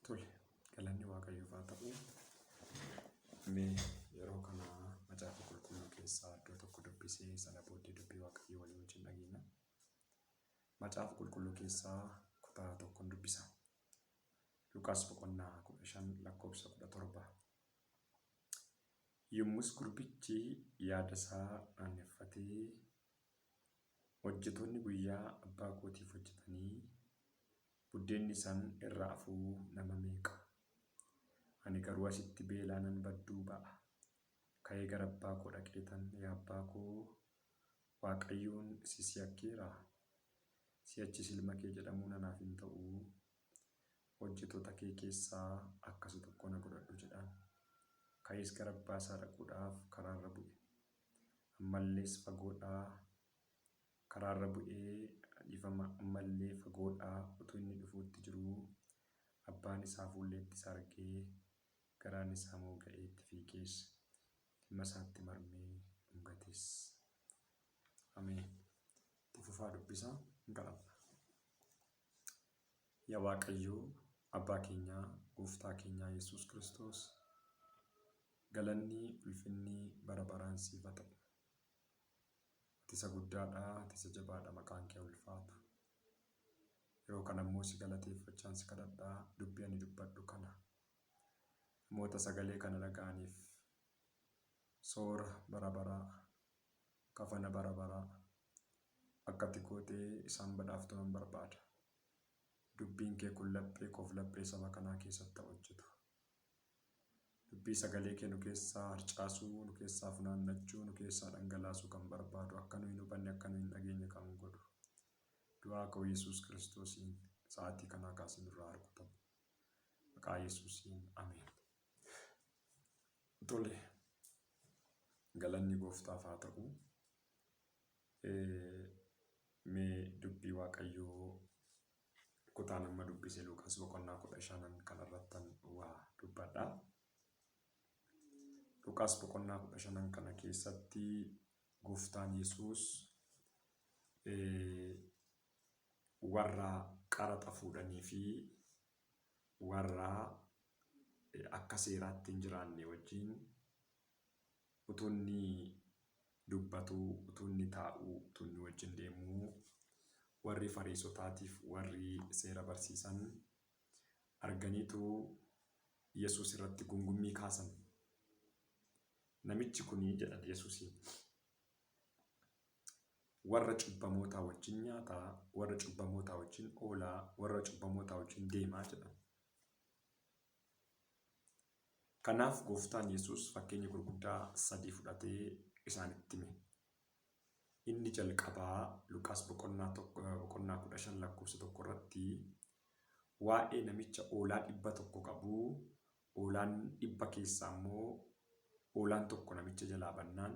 Tole, galanni Waaqayyoof haa ta'u. Mee yeroo kana macaafa qulqulluu keessaa iddoo tokko dubbisee sana booddee dubbii Waaqayyoo walii wajjin dhageenya. Macaafa qulqulluu keessaa kutaa tokkon dubbisa. Luqaas boqonnaa 15 lakkoofsa 17. Yommus gurbichi yaada isaa aaneffatee hojjettoonni guyyaa abbaa kootiif hojjetanii buddeenni isaan irraa hafuu nama meeqa? Ani garuu asitti beelaanan badduu ba'a. Ka'ee gara abbaa koo dhaqeetan yaa abbaa koo Waaqayyoon si akkeeraa? Si'achis ilma kee jedhamuun anaaf hin ta'u. Hojjettoota kee keessaa akkasii tokko na godhadhu jedhaan. Ka'ees gara abbaa isaa dhaquudhaaf karaarra bu'e. Ammallees karaarra bu'ee dhiifama ammallee fagoodhaa utuu inni dhufuutti jiruu abbaan isaa fuulleetti isa argee garaan isaa mooga'ee itti fiigees ilma isaatti marmee dhungates. Ameen. Itti fufaa dubbisaa hin kadhadha. Yaa Waaqayyoo abbaa keenyaa gooftaa keenyaa Yesuus Kiristoos galanni ulfinni bara baraan siif haa ta'u. Ati isa guddaadha, ati isa jabaadha, maqaan kee ulfaatu. Yeroo kana immoo si galateeffachaan si kadhadhaa dubbii ani dubbadhu kana namoota sagalee kana dhaga'aniif soora bara baraa kafana bara baraa akka ati gootee isaan badhaaftu nan barbaada. Dubbiin kee kun laphee koof laphee saba kanaa keessatti hojjetu. Dubbii sagalee kee nu keessaa harcaasuu, nu keessaa funaannachuu, nu keessaa dhangalaasuu kan barbaadu akka nu hin hubanne akka nu hin dhageenye kan godhu. Du'aa koo Yesuus Kiristoosiin sa'aatii kanaa kaasee nurraa harkutamu. Maqaa Yesuusiin ameen. Tole, galanni gooftaaf haa ta'u. Mee dubbii Waaqayyoo kutaan amma dubbise Luqaas boqonnaa 15 kanarrattan waa dubbadha. Luqaas boqonnaa 15 kana keessatti gooftaan Yesuus warra qaraxa fuudhanii fi warra akka seeraatti hin jiraanne wajjin utuu inni dubbatu, utuu inni taa'u, utuu inni wajjin deemuu warri Fariisotaatiif warri seera barsiisan arganiitu Yesuus irratti gungummii kaasan. Namichi kunii jedha Yesuusiin warra cubbamootaa wajjin nyaataa, warra cubbamootaa wajjin oolaa, warra cubbamootaa wajjin deemaa jedha. Kanaaf gooftaan Yesuus fakkeenya gurguddaa 3 fudhatee isaanitti hime. Inni jalqabaa Luqaas boqonnaa 15 lakkoofsa 1 irratti waa'ee namicha oolaa 100 qabu, oolaan 100 keessaa immoo oolaan tokko namicha jalaa bannaan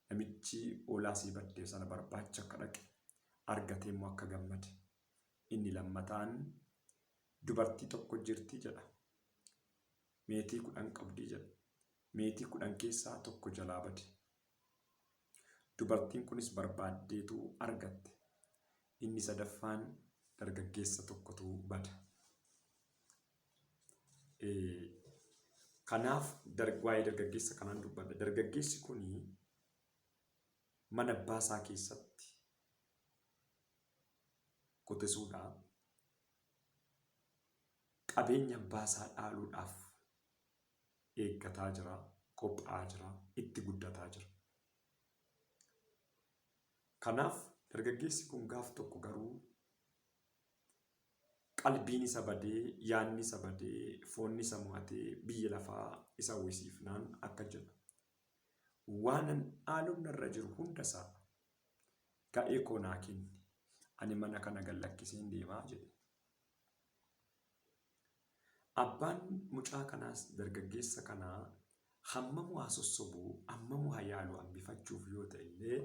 namichi oolaa sii baddee sana barbaacha akka dhaqe argatee immoo akka gammade. Inni lammataan dubartii tokko jirti jedha. Meetii 10 qabdii jedha. Meetii 10 keessaa tokko jalaa bade. Dubartiin kunis barbaaddeetu argatte. Inni sadaffaan dargaggeessa tokkotu bada. Kanaaf waa'ee dargaggeessa kanaan dubbadha. Dargaggeessi kuni mana abbaa isaa keessatti qotisuudhaan qabeenya abbaa isaa dhaaluudhaaf eeggataa jira, qophaa'aa jira, itti guddataa jira. Kanaaf dargaggeessi kun gaaf tokko garuu qalbiin isa badee, yaadni isa badee, foonni isa mo'atee biyya lafaa isa uwwisiifnaan akka jedha. Waanan dhaaluun irra jiru hundasaa ga'ee koo naa kenni. Ani mana kana gad lakkiseen deemaa jedhe. Abbaan mucaa kanaas dargaggeessa kanaa hammamuu haa sossobuu, hammamuu haa yaalu hambifachuuf yoo ta'e illee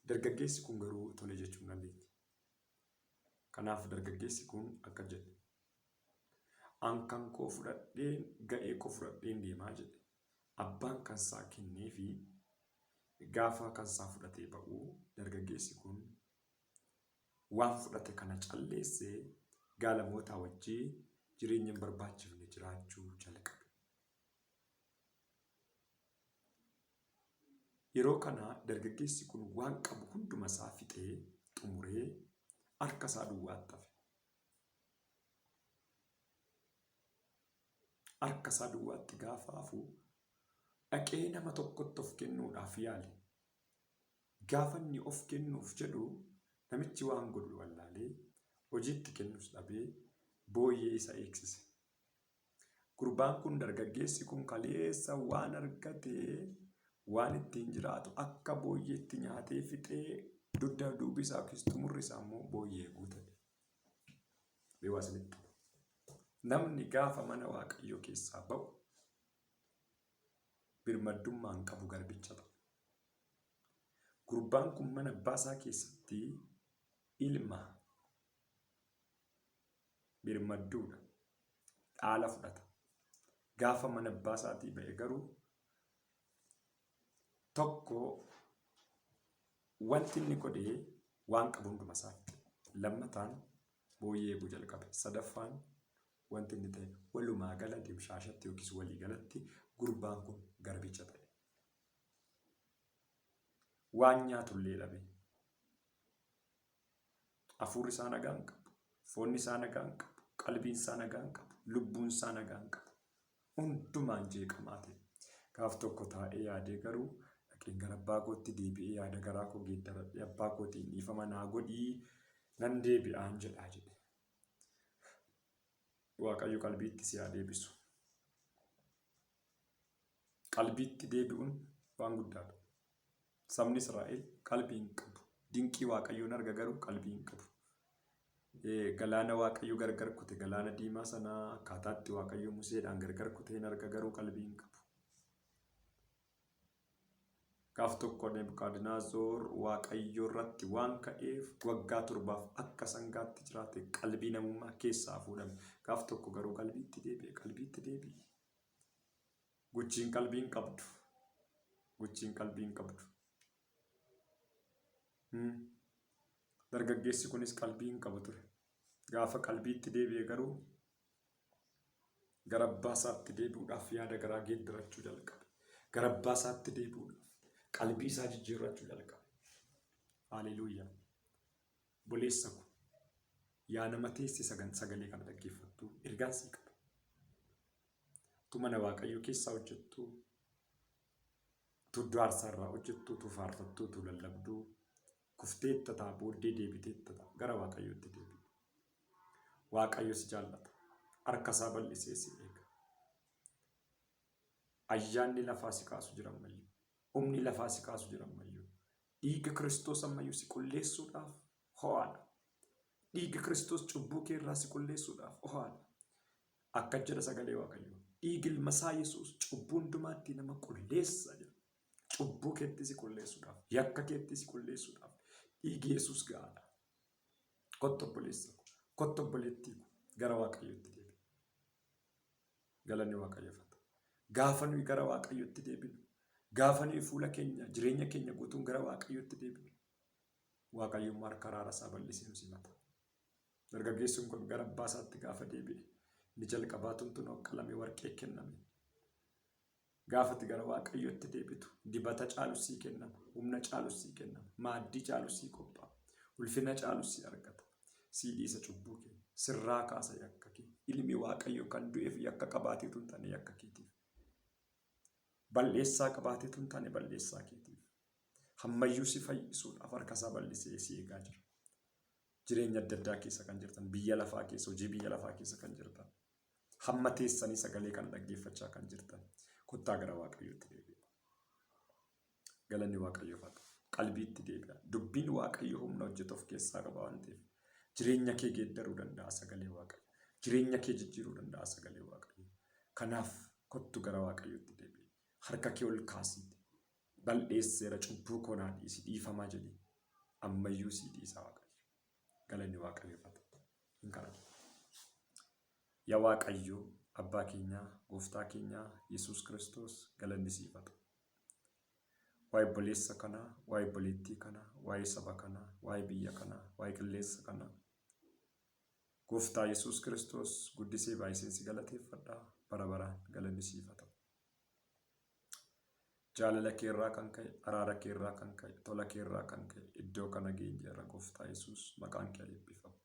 dargaggeessi kun garuu tole jechuu hin dandeenye. Kanaaf dargaggeessi kun akka jedhe. An kan koo fudhadheen ga'ee koo fudhadheen deemaa jedhe. Abbaan kansaa kennee fi gaafa kansaa fudhatee ba'uu dargaggeessi kun waan fudhate kana calleessee gaalamootaa wajjin jireenya hin barbaachifne jiraachuu jalqabe. Yeroo kana dargaggeessi kun waan qabu hunduma isaa fixee xumuree harka isaa duwwaatti hafe. Harka isaa duwwaatti gaafa hafu dhaqee nama tokkotti of kennuudhaaf yaale. Gaafa inni of kennuuf jedhu namichi waan godhu wallaalee hojiitti kennus dhabee booyyee isa eegsise. Gurbaan kun dargaggeessi kun kaleessa waan argatee waan ittiin jiraatu akka booyyeetti nyaatee fixee dugda duubi isaa yookiis xumurri isaa immoo booyyee guute. Beewasnitti. Namni gaafa mana Waaqayyoo keessaa ba'u birmaddummaan qabu garbicha ta'a. Gurbaan kun mana abbaa isaa keessatti ilma birmadduudha. Dhaala fudhata. Gaafa mana abbaa isaatii ba'e garuu tokko wanti inni godhee waan qabu hunduma isaatti. Lammataan booyyee eeguu jalqabe. Sadaffaan wanti inni ta'e walumaa gala dimshaashatti yookiis walii galatti gurbaan kun garbicha ta'e. Waan nyaatullee dhabe. Hafuurri isaa nagaa hin qabu. Foonni isaa nagaa hin qabu. Qalbiin isaa nagaa hin qabu. Lubbuun isaa nagaa hin qabu. Hundumaan jeeqamaa ta'e. Gaaf tokko taa'ee yaadee garuu dhaqeen gara abbaa kootti deebi'ee yaada garaa koo geeddaradhee abbaa kootiin dhiifama naa godhii nan deebi'aan jedhaa jedhe. Waaqayyo qalbiitti si haa deebisu. Qalbiitti deebi'uun waan guddaadha. Sabni Israa'el qalbii hin qabu. Dinqii Waaqayyoon arga garuu qalbii hin qabu. Galaana Waaqayyo gargar kute galaana diimaa sanaa akkaataatti Waaqayyo Museedhaan gargar kute hin arga garuu qalbii hin qabu. Gaaf tokko Nebukadnezar Waaqayyo irratti waan ka'eef waggaa 7 akka sangaatti jiraate qalbii namummaa keessaa fuudhame. Gaaf tokko garuu qalbiitti deebi'e. Qalbiitti deebi'e. Guchiin qalbii hin qabdu. Guchiin qalbii hin qabdu. Dargaggeessi kunis qalbii hin qabu ture. Gaafa qalbiitti deebi'e garuu gara abbaa isaatti deebi'uudhaaf yaada garaa geeddarachuu jalqabe. Gara abbaa isaatti deebi'uudhaaf qalbii isaa jijjiirrachuu jalqabe. Haleluuyaa. Boleessa kun yaa nama teessee sagalee kana dhaggeeffattu ergaan sii qaba. Tu mana Waaqayyoo keessaa hojjettu, tu iddoo aarsaarraa hojjettu, tu faarfattu, tu lallabdu, kufteetta ta'a booddee deebiteetta ta'a gara Waaqayyootti deebi'u. Waaqayyo si jaallata. Harka isaa bal'isee si eega. Ayyaanni lafaa si kaasu jira ammayyuu. Humni lafaa si kaasu jira ammayyuu. Dhiiga Kiristoos ammayyuu si qulleessuudhaaf ho'aadha. Dhiiga Kiristoos cubbuu kee irraa si qulleessuudhaaf ho'aadha. Akka jedha sagalee Waaqayyoo. Dhiigi ilma isaa Yesuus cubbuu hundumaatti nama qulleessa jira. Cubbuu keetti si qulleessuudhaaf, yakka keetti si qulleessuudhaaf dhiigi Yesuus gahaadha. Kottu obboleessa ko, kottu obboleettii ko gara Waaqayyootti deebi'u. Galanni Waaqayyoof haa ta'u. Gaafa nuyi gara Waaqayyootti deebinu, gaafa nuyi fuula keenya, jireenya keenya guutuun gara Waaqayyootti deebinu, Waaqayyoon harka araara isaa bal'isee nu simata. Dargaggeessuun kun gara abbaa isaatti gaafa deebi'e, ni jalqabaa tuntuun qalamee warqee kenname. Gaafati gara Waaqayyootti deebitu, dibata caalus sii kennama, humna caalus sii kennama, maaddii caalus sii qophaa'a, ulfina caalus sii argata. Sii dhiisa cubbuu kee, sirraa kaasa yakka kee. Ilmi Waaqayyoo kan du'eef yakka qabaateetu hin taane yakka keetiif. Balleessaa qabaateetu hin taane balleessaa keetiif. Hammayyuu si fayyisuudhaaf harka isaa bal'isee si eegaa jira. Jireenya adda addaa keessa kan jirtan, biyya lafaa keessa, hojii biyya lafaa keessa kan jirtan, hamma teessanii sagalee kana dhaggeeffachaa kan jirtan, kottaa gara Waaqayyootti deebi'a. Galanni Waaqayyoof haa ta'u. Qalbiitti deebi'a. Dubbiin Waaqayyoo humna hojjetu of keessaa qaba waan ta'eef jireenya kee geeddaruu danda'a sagalee Waaqayyoo. Jireenya kee jijjiiruu danda'a sagalee Waaqayyoo. Kanaaf kottu gara Waaqayyootti deebi'a. Harka kee ol kaasiiti. Bal'eesseera cubbuu koo naa dhiisi dhiifamaa jedhi. Ammayyuu sii dhiisa Waaqayyo. Galanni Waaqayyoof haa ta'u. Hin kadhatu. Yaa Waaqayyoo abbaa keenyaa, gooftaa keenyaa Yesuus Kiristoos galanni siif haa ta'u. Waa'ee obboleessa kanaa, waa'ee obboleettii kanaa, waa'ee saba kanaa, waa'ee biyya kanaa, waa'ee qilleensa kanaa Gooftaa Yesuus Kiristoos guddisee baay'isee si galateeffadha. Bara baraan galanni siif haa ta'u. Jaalala kee irraa kan ka'e, araara kee irraa kan ka'e, tola kee irraa kan ka'e iddoo kana geenyeerra Gooftaa Yesuus maqaan kee eebbifamu.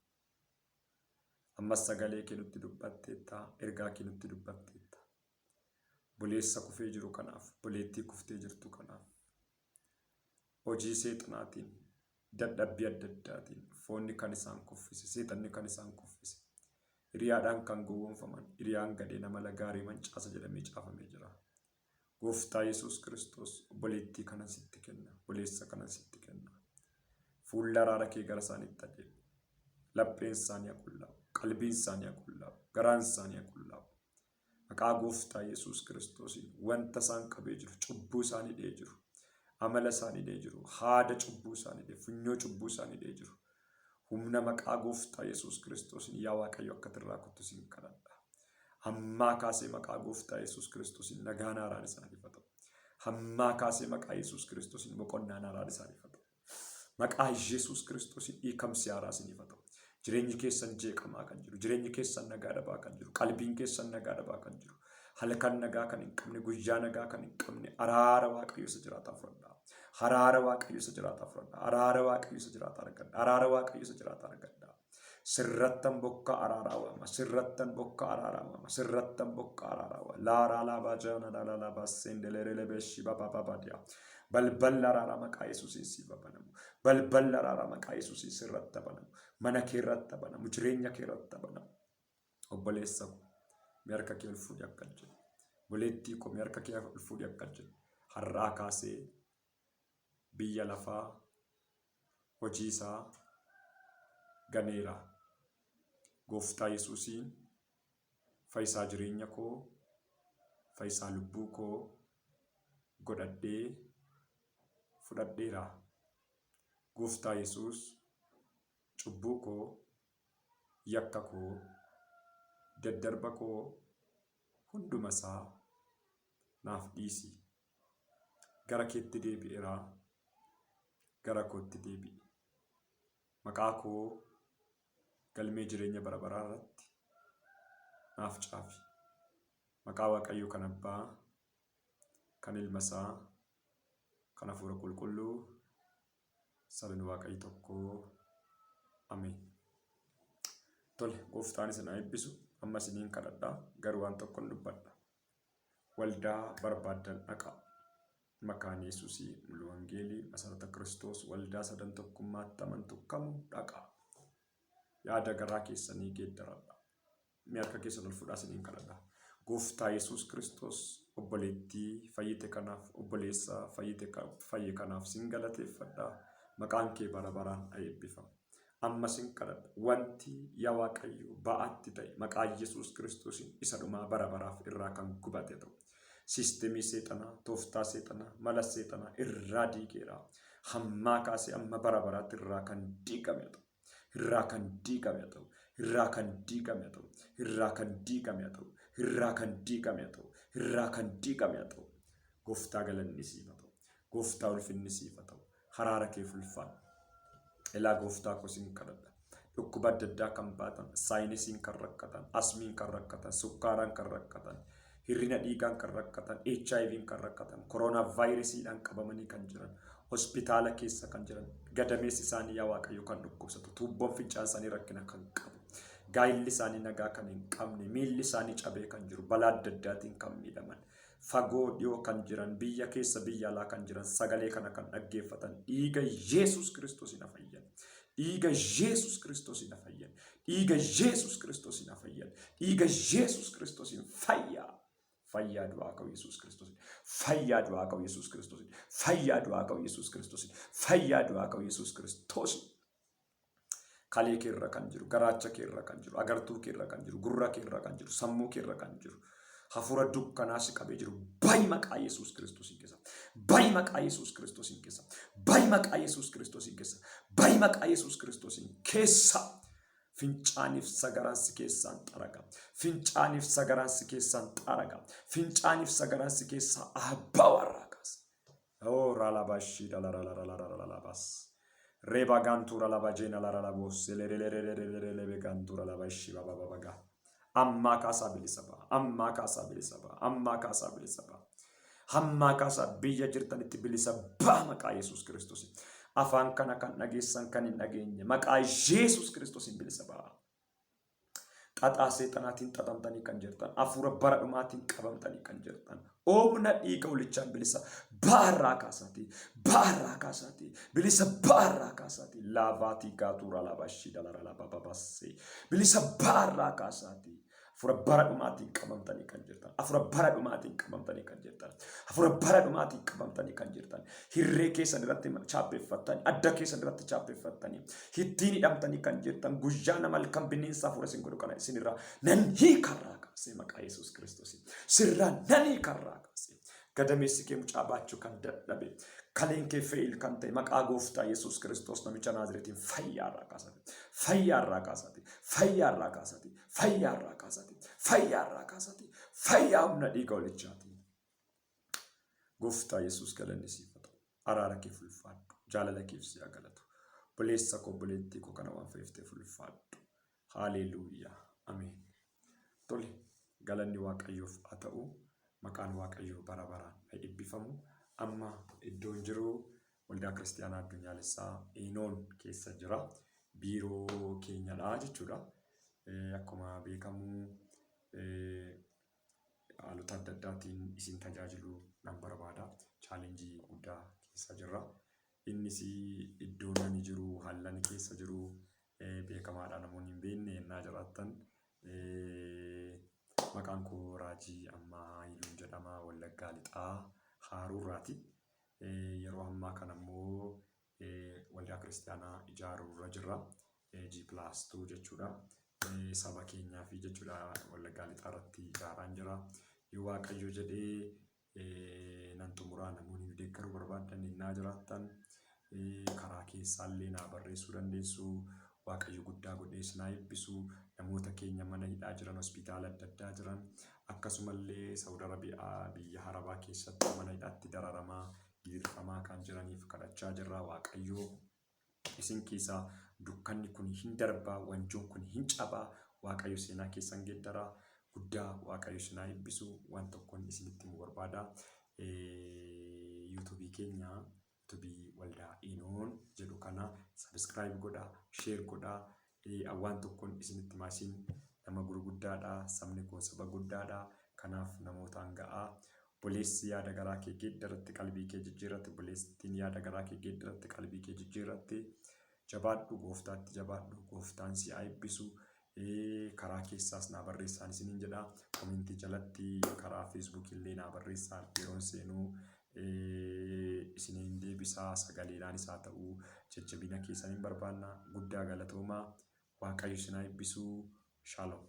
Ammas sagalee kee nutti dubbatteetta, ergaa kee nutti dubbatteetta. Buleessa kufee jiru kanaaf, buleettii kuftee jirtu kanaaf, hojii seexanaatiin, dadhabbii adda addaatiin, foonni kan isaan kuffise, seexanni kan isaan kuffise, hiriyaadhaan kan gowwoomfaman, hiriyaan gadee nama lagaarii mancaasa jedhamee caafamee jira. Gooftaa Yesuus Kiristoos buleettii kana sitti kenna, buleessa kana sitti kenna. Fuula araara kee gara isaaniitti adeemu. Lapheen isaanii haa qullaa'u, qalbiin isaanii haa qullaa'u, garaan isaanii haa qullaa'u. Maqaa Gooftaa Yesuus Kiristoosiin wanta isaan qabee jiru, cubbuu isaanii dhee jiru, amala isaanii dhee jiru, haada cubbuu isaanii dhee, funyoo cubbuu isaanii dhee jiru. Humna maqaa Gooftaa Yesuus Kiristoosiin yaa Waaqayyo akka irraa kuttu siin kadhadha. Hammaa kaasee maqaa Gooftaa Yesuus Kiristoosiin nagaan haaraan isaaniif haa ta'u. Hammaa kaasee maqaa Yesuus Kiristoosiin boqonnaan haaraan isaaniif haa ta'u. Maqaa Yesuus Kiristoosiin hiikamsi haaraa isiniif haa ta'u. Jireenyi keessan jeeqamaa kan jiru, jireenyi keessan nagaa dhabaa kan jiru, qalbiin keessan nagaa dhabaa kan jiru, halkan nagaa kan hin qabne, guyyaa nagaa kan hin qabne, araara Waaqayyo isa jiraataa fudhadhaa. Araara Waaqayyo isa jiraataa fudhadhaa. Araara Waaqayyo isa jiraataa argadhaa. Araara Waaqayyo isa jiraataa argadhaa. Sirrattan bokka araaraa waama, sirrattan bokka araaraa waama, sirrattan bokka araaraa waama. Laaraa laabaa jaana laalaa laabaa seendelee beeshii babaa baadiyaa. Balballi araaraa maqaa Yesuusiin siif banamu. Balballi araaraa maqaa Yesuusiin sirratti banamu. Mana kee irratti banamu, jireenya kee irratti banamu. Obboleessa koo mee harka kee ol fuudhii akka jedhu. Buleettii koo mee harka kee ol fuudhii akka jedhu. Har'aa kaasee biyya lafaa hojii isaa ganeera. Gooftaa Yesuusiin fayyisaa jireenya koo, fayyisaa lubbuu koo godhadhee fudhadheera. Gooftaa Yesuus cubbuu koo, yakka koo, daddarba koo hunduma isaa naaf dhiisi. Gara keetti deebi'eera. Gara kootti deebi'i. Maqaa koo galmee jireenya bara baraa irratti naaf caafi. Maqaa Waaqayyoo kan Abbaa, kan Ilma isaa, kan Hafuura Qulqulluu, sabni Waaqayyo tokkoo. Ameen. Tole, Gooftaan isin haa eebbisu. Amma isiniin kadhadhaa, garuu waan tokkoon dubbadha. Waldaa barbaaddan dhaqaa. Maqaan Yesuusii, Mul'uu Wangeelii, Masarata Kiristoos, waldaa sadan tokkummaatti amantu kamuu dhaqaa. Yaada garaa keessanii geeddaradha. Mee harka keessan ol fuudhaa isiniin kadhadhaa. Gooftaa Yesuus Kiristoos obboleettii fayyite kanaaf, obboleessa fayye kanaaf sin galateeffadhaa. Maqaan kee bara baraan haa eebbifamu. Amma sin kadhadha. Wanti yaa Waaqayyo ba'aatti ta'e maqaa Yesuus Kiristoosiin isa dhumaa bara baraaf irraa kan gubate ta'u. Siistemii seexanaa, tooftaa seexanaa, mala seexanaa irraa diigeera. Hammaa kaasee amma bara baraatti irraa kan diigame ta'u. Irraa kan diigame ta'u. Irraa kan diigame ta'u. Irraa kan diigame ta'u. Irraa kan diigame ta'u. Irraa kan diigame ta'u. Gooftaa galanni siif haa ta'u. Gooftaa ulfinni siif haa ta'u. Haraara kee fulfaadha. Ilaa Gooftaa koo sin kadhadha. Dhukkuba adda addaa kan baatan, saayinisiin kan rakkatan, asmiin kan rakkatan, sukkaaraan kan rakkatan, hirrina dhiigaan kan rakkatan, HIV'n kan rakkatan, koronaa vaayirasiidhaan qabamanii kan jiran, hospitaala keessa kan jiran, gadameessi isaanii yaa Waaqayyo kan dhukkubsatu, tuubboon fincaan isaanii rakkina kan qabu, gaayilli isaanii nagaa kan hin qabne, miilli isaanii cabee kan jiru, balaa adda addaatiin kan miidhaman, fagoo dhiyoo kan jiran, biyya keessa biyya alaa kan jiran, sagalee kana kan dhaggeeffatan, dhiiga Yesuus Kiristoos hin fayyan. Dhiiga Yesuus Kiristoos hin fayyan. Dhiiga Yesuus Kiristoos hin fayyan. Dhiiga Yesuus Kiristoos hin fayyaa. Fayyaa du'aa ka'u Yesuus Kiristoos. Fayyaa du'aa ka'u Yesuus Kiristoos. Fayyaa du'aa ka'u Yesuus Kiristoos. Fayyaa du'aa ka'u Yesuus Kiristoos. Kalee kee irra kan jiru, garaacha kee irra kan jiru, agartuu kee irra kan jiru, gurra kee irra kan jiru, sammuu kee irra kan jiru. Hafuura dukkanaa si qabee jiru baay'ee maqaa Yesuus Kiristoosiin keessa. Baay'ee maqaa Yesuus Kiristoosiin keessa. Baay'ee maqaa Yesuus Kiristoosiin keessa. Baay'ee maqaa Yesuus Kiristoosiin keessa. Fincaaniif sagaransi keessaan xaraga. Fincaaniif sagaransi keessaan xaraga. Fincaaniif sagaransi keessaa abbaa warraa kaasa. Oh raalabashii dalaraalaalaalaalaalabas. Reba gantura laba jena la labo selelelelelelelele gantura laba shiba baba baga. Amma kasa bilisaba. Amma kasa bilisaba. Amma kasa bilisaba. Hamma kasa biyya jirtanitti bilisa ba maqaa Yesuus Kiristoos. Afaan kana kan dhageessan kan hin dhageenye maqaa Yesuus Kiristoos bilisa ba. Xaxaa seexanaatiin xaxamtanii kan jirtan hafuura bara dhumaatiin qabamtanii kan jirtan humna dhiiga ulichaan bilisa baarraa kaasaati bilisa baarraa kaasaati laavaatii gaatuura laabashii dalara laabababasee bilisa baarraa kaasaati hafuura bara dhumaatiin qabamtanii kan jirtan hafuura bara dhumaatiin qabamtanii kan jirtan hafuura bara dhumaatiin qabamtanii kan jirtan hirree keessan irratti chaappeeffattanii adda keessan irratti chaappeeffattanii hittiin hidhamtanii kan jirtan guyyaa nama halkan bineensa hafuura isin godhu kana isinirraa nan hiikarraa kaasee maqaa Yesuus Kiristoos sirraa nan hiikarraa kaasee gadameessi kee mucaa baachuu kan dadhabe kaleen kee fe'il kan ta'e maqaa gooftaa Yesuus Kiristoos namicha Naazreetiin fayyaarraa kaasate fayyaarraa kaasate fayyaarraa kaasate fayyaarraa kaasate fayyaarraa kaasate fayyaa humna dhiiga olichaatiin gooftaa Yesuus galanni siif haa ta'u araara kee fulfaadhu jaalala keef si galatu buleessa koo buleettii koo kana waan feeftee fulfaadhu haaleluuyaa ameen tole galanni waaqayyoof haa ta'u maqaan waaqayyoo bara baraan haa eebbifamu amma iddoon jiru waldaa kiristaanaa addunyaalessaa Inoon keessa jira biiroo keenyadha jechuudha akkuma beekamu haalota adda addaatiin isin tajaajiluu nan barbaada chaalenjii guddaa keessa jirra innis iddoon ani jiru haallan keessa jiru beekamaadha namoonni hin beekne ennaa jiraattan maqaan koo Raajii Ammaa Hayiluun jedhama Wallaggaa Lixaa Haaruurraati yeroo ammaa kana immoo waldaa kiristaanaa ijaaruurra jirra G+2 jechuudha saba keenyaa fi jechuudha Wallaggaa Lixaa irratti ijaaraan jira yoo waaqayyo jedhee nan xumuraa namoonni deeggaruu barbaadan innaa jiraattan karaa keessaallee naa barreessuu dandeessu waaqayyo guddaa godhee sinaa eebbisu namoota keenya mana hidhaa jiran hospitaala adda addaa jiran akkasumallee Saawud Arabiyaa biyya Arabaa keessatti mana hidhaatti dararamaa gidirfamaa kan jiraniif kadhachaa jirra waaqayyo isin keessaa dukkanni kun hin darbaa wanjoon kun hin cabaa waaqayyo seenaa keessan geeddaraa guddaa waaqayyo sinaa eebbisu waan tokkoon isinitti mu barbaada yuutuubii keenya yuutuubii waldaa Inoon jedhu kana sabiskiraayib godhaa sheer godhaa waan tokkoon isinitti maasiin nama gurguddaadha sabni kun saba guddaadha kanaaf namootaan ga'aa boleessi yaada garaa kee geeddaratti qalbii kee jijjiirratti boleestiin yaada garaa kee geeddaratti qalbii kee jijjiirratti jabaadhu gooftaatti jabaadhu gooftaan si haa eebbisu karaa keessaas naa barreessaan isiniin jedha komentii jalatti karaa feesbuukii illee naa barreessaan yeroon seenuu isiniin deebisaa sagaleedhaan isaa ta'uu jajjabina keessaniin barbaanna guddaa galatoomaa waaqayyo isin haa eebbisu shalom